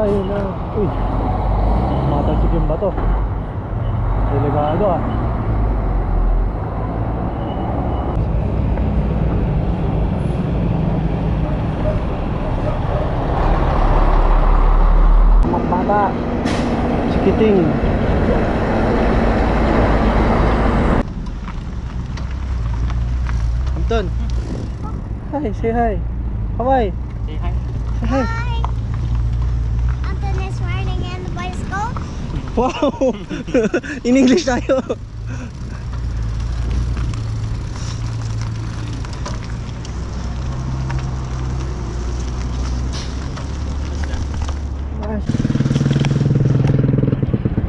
tayo na. Uy, matasig yung bato. Delikado ah. Magbata Sikiting. Anton, hi, say hi. Hawaii. Say hi. Say hi. Hi! Anton is riding in the bicycle. Wow! In English tayo.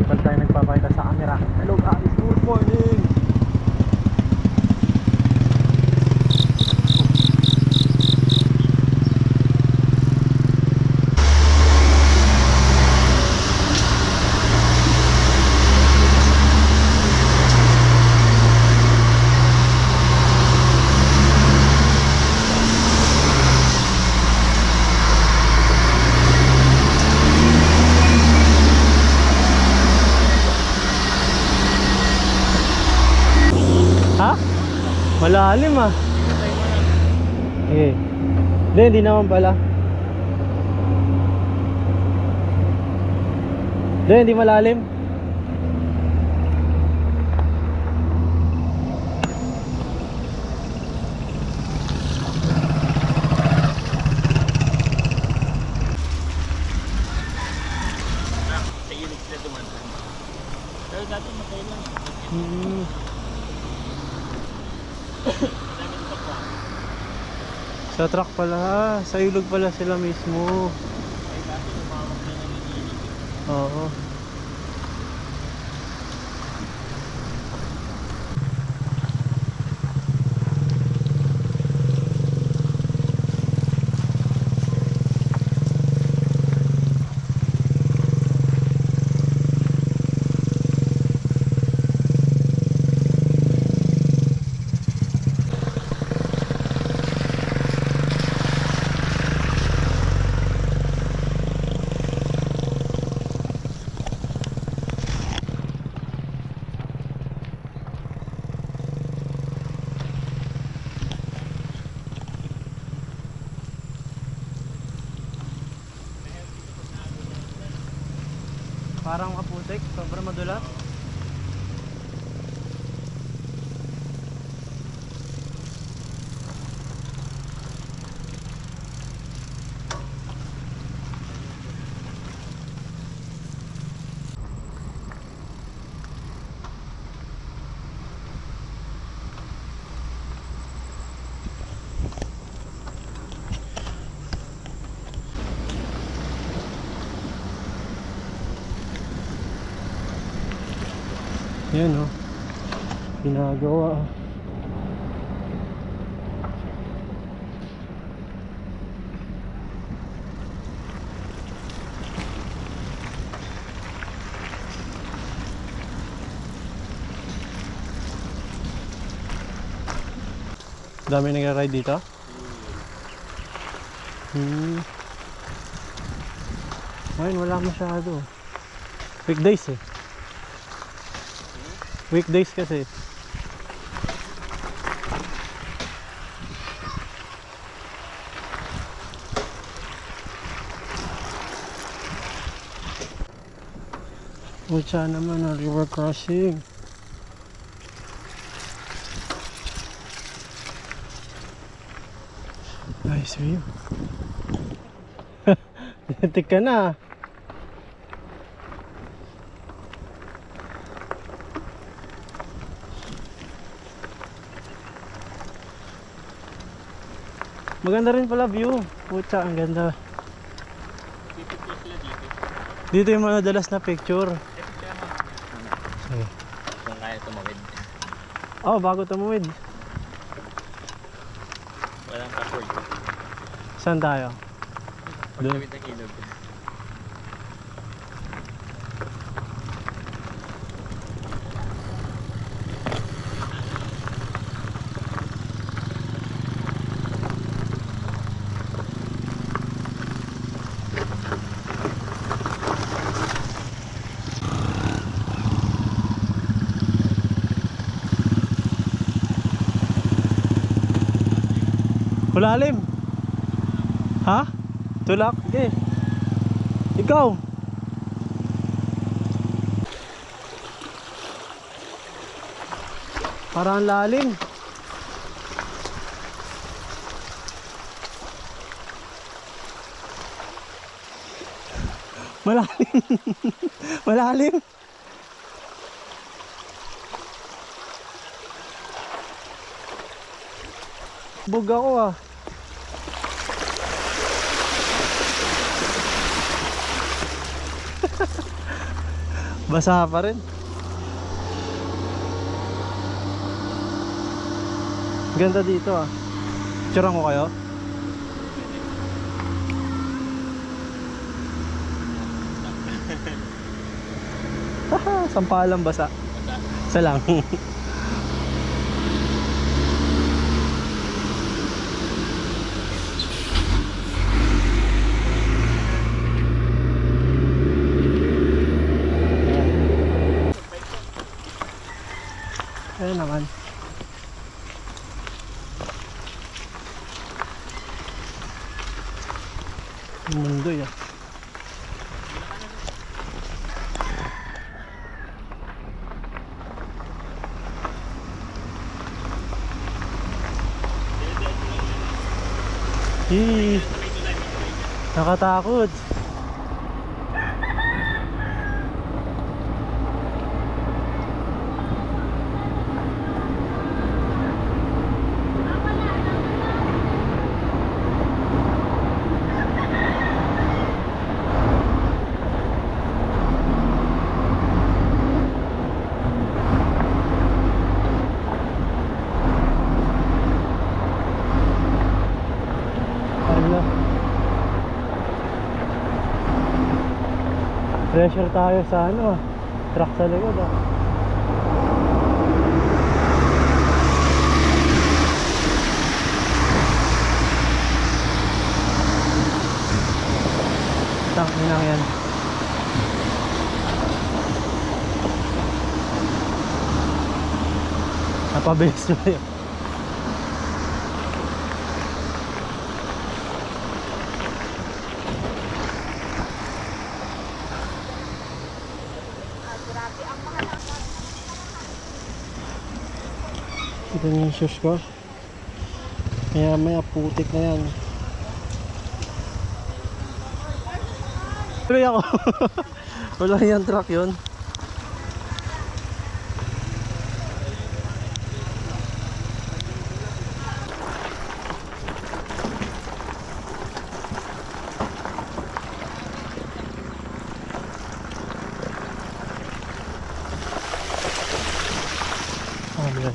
Ba't tayo nagpapakita sa camera? Hello guys, good morning! Ha? Malalim ah. Okay. Hindi naman pala. Hindi malalim. Sa ilig sila dumadaan. Pero dati matay lang. Sa truck pala, sa ilog pala sila mismo. Ay dati lumawak na ng ilig. Oo. Parang kaputik, sobrang madulas. Yan o, ginagawa. Dami nagra-ride dito? Ayun, wala masyado. Weekdays eh. Weekdays kasi. Ucha naman ang river crossing. Nice view. Tintik ka na. Maganda rin pala view. Pucha, ang ganda. Pipicture sila dito. Dito yung mga dalas na picture. Picture mo. Okay. Kung kaya tumawid. Oh, bago tumuwid. Walang password. Saan tayo? Doon. Pagkawid ng ilog. Malalim. Ha? Tulak? Sige. Ikaw. Parang lalim. Malalim. Malalim. Bug ako ah. Basa pa rin. Ganda dito ah. Picturean ko kayo. Haha, sampalang basa. Isa lang. Ayan naman. Mundo ya. Nakatakot. Pressure tayo sa ano, truck sa likod ah. Tangin lang yan. Napabilis nyo yun. Ito yung shoes ko. Kaya maya putik na yan. Tuloy ako. Wala yung truck yun.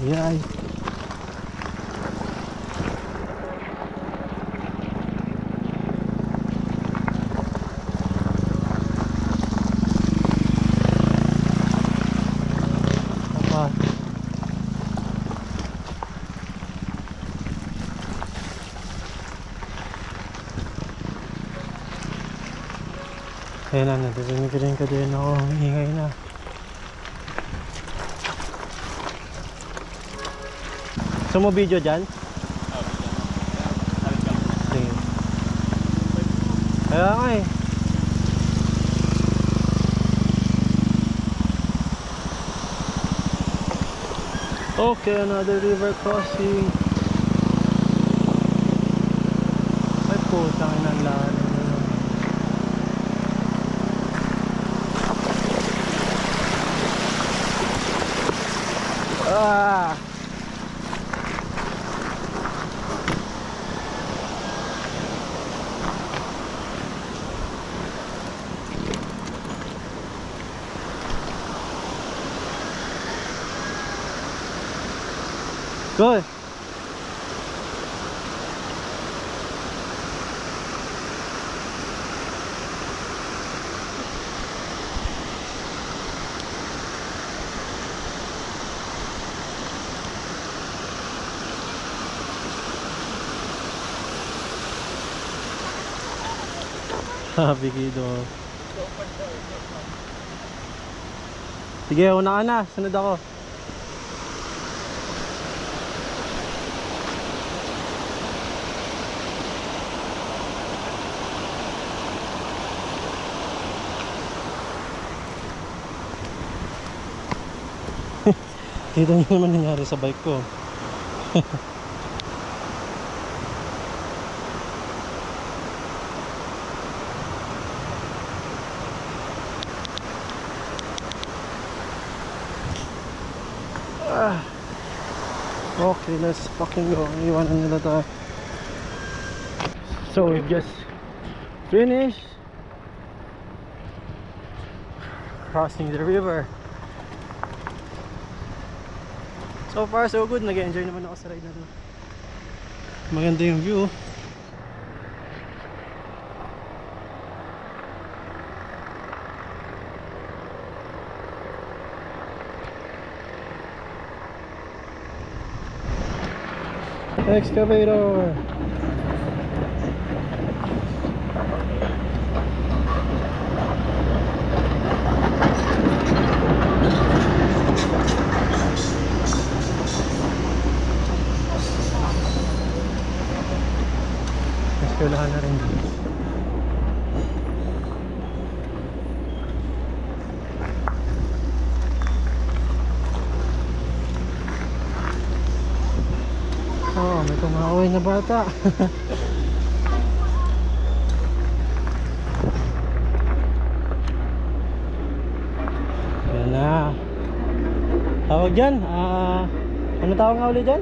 Ay. Apa? Ayan na, natinig ka din ako. Ingay na. Gusto mo video dyan? Sige. Kaya nga eh. Okay, another river crossing. Ay putang inang lahat. Ah! Go! Sabi Kido. Sige, una ka na. Sunod ako. Kita niyo naman nangyari sa bike ko. Okay, let's fucking go. Iwanan nila tayo. So we just finished crossing the river. So far so good. Nag-enjoy naman ako sa ride na to. Maganda yung view. Excavator. Eskwelahan na rin. Oh, may kumaway na bata. Yan na. Tawag dyan. Ano tawag nga ulit dyan?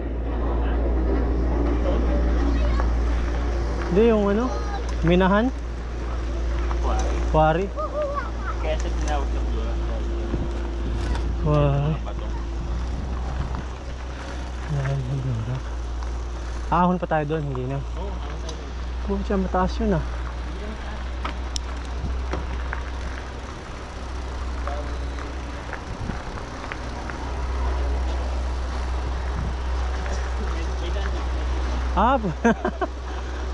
Hindi, yung ano? Minahan? Quarry? Kaya sa tinawag ng blue. Quarry. Ahon pa tayo doon, hindi na. Oo, Kung siya mataas yun ah.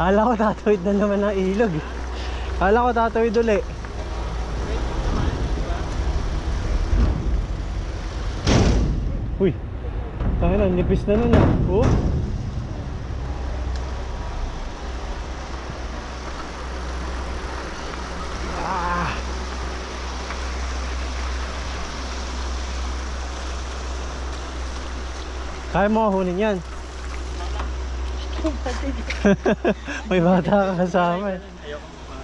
Kala ko tatawid na naman ng ilog. Kala ko tatawid uli. Uy, tayo na, nipis na nun ah. Oh. Kaya mo hunin yan. May bata ka kasama eh. Ayoko mo ba?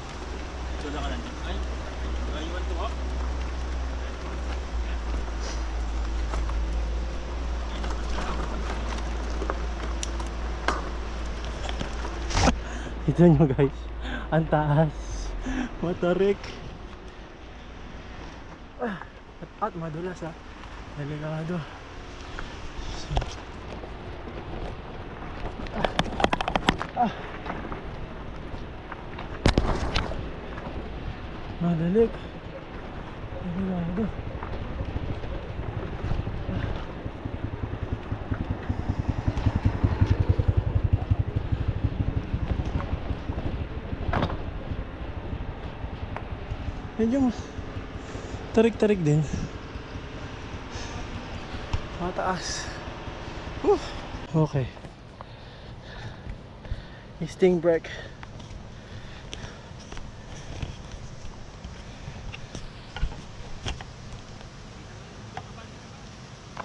Tula ka lang dyan. Ay, iwan to ako. Ito nyo guys, ang taas. Matarik. At madulas ha. Delikado. Madalik. Delikado. Medyo tarik-tarik din. Mataas. Okay. Sting brake.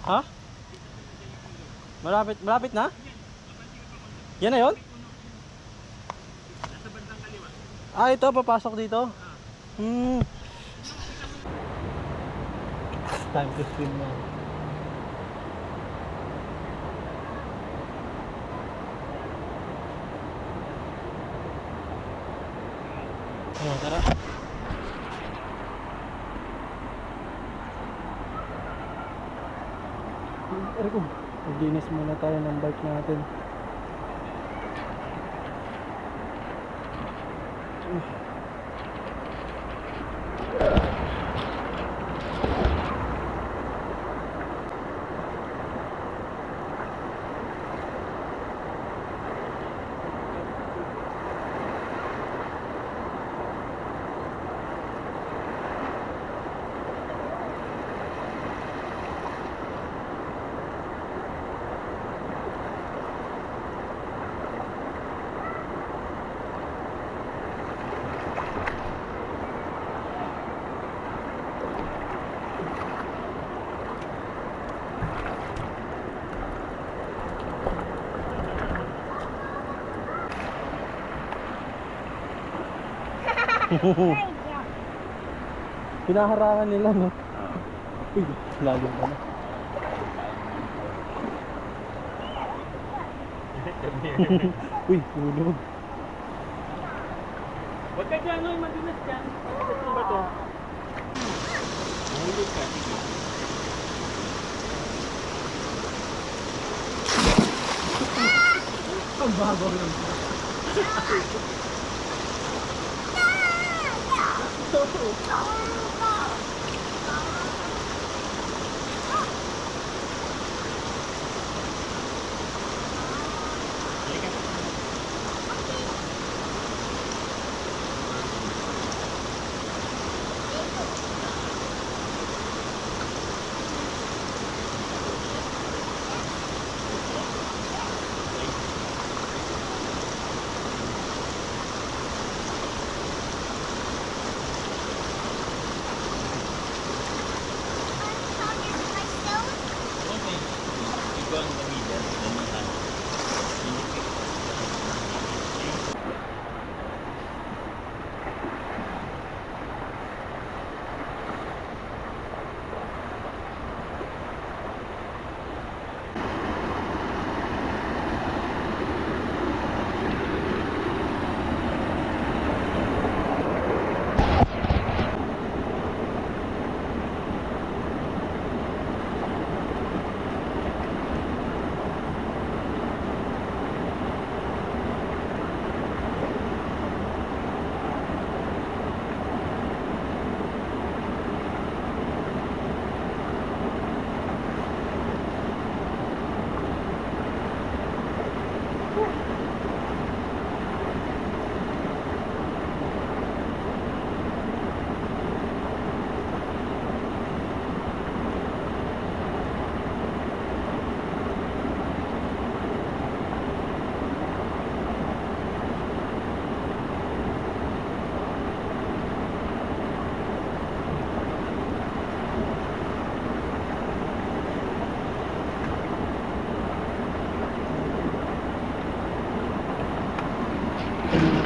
Ha? Malapit na? Yan na yun? Ito papasok dito. Time to swim now. Tara. Eriko, maglinis muna tayo ng bike natin. Pinaharangan nila, no? Oo. Uy, lalim pa na. Uy, hulog. Huwag ka dyan, Noy. Madulas dyan. Madulas mo ba to? Mahulog ka. Sige. Ang babaw lang. Okay. Ikaw ang pamilya. Ganyan.